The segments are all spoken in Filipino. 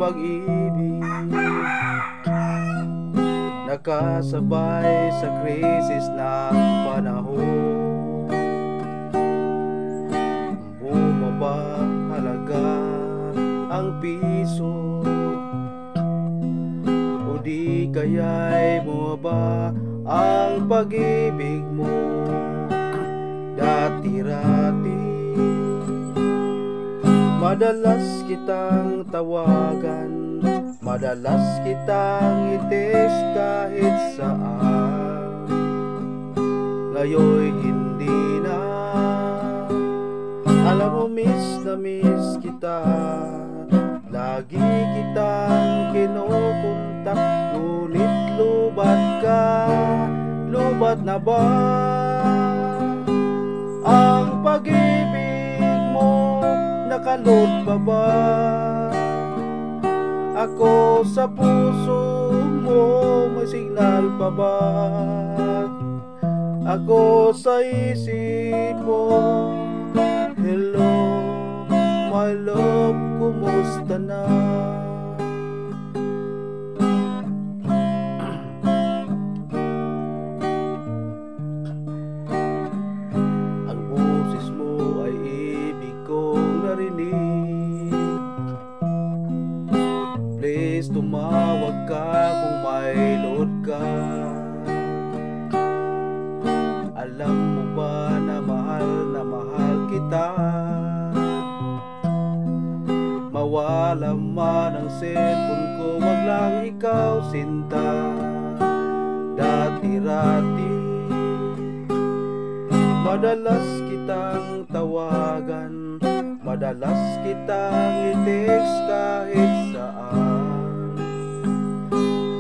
pag-ibig, nakasabay sa krisis ng panahon. Bumaba halaga ang piso, o di kaya'y bumaba ang pag-ibig mo. Dati-rati madalas kitang tawagan, madalas kitang i-text kahit saan. Ngayon'y hindi na. Alam mo, miss na miss kita. Lagi kitang kinukontak, ngunit lubat ka. Lubat na ba ang pag-ibig mo? Nakalot pa ba ako sa puso mo? May signal pa ba ako sa isip mo? Hello, my love, kumusta na? Ang boses mo ay ibig kong narinig. Please, tumawag ka kung may load ka. Alam mo ba na mahal kita? Mawala man ang cellphone ko, wag lang ikaw sinta. Dati-rati madalas kitang tawagan, madalas kitang i-text kahit saan.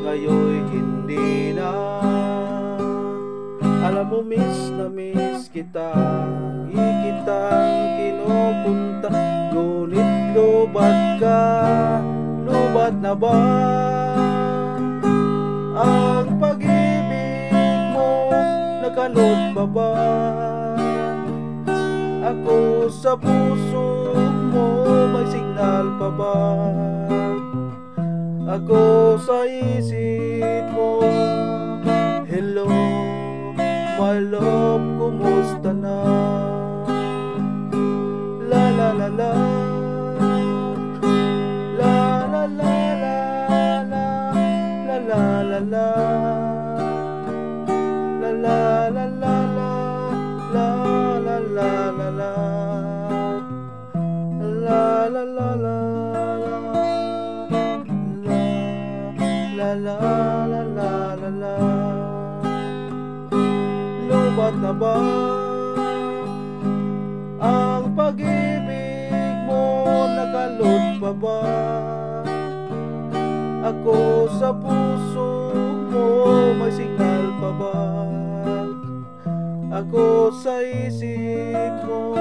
Ngayon'y hindi na. Alam mo, miss na miss kita. Kitang kinupunta, ngunit lubat ka. Lubat na ba ang pag-ibig mo? Nakalot pa ba ako sa puso mo? May signal pa ba ako sa isip mo? Hello, my love, kumusta na? La la la la, la la la la la, la la la la, la la la la la, la la la la la, la la la la, la la la la la. Lubat na ba ang pag-ibig mo? Nakalot pa ba ako sa puso mo? May signal pa ba ako sa isip mo?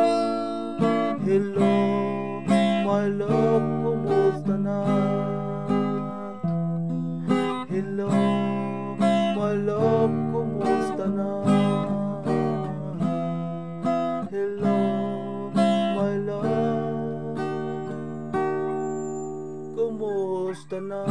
Hello, my love, kumusta na? Hello, my love, kumusta na? Hello, my love, kumusta na?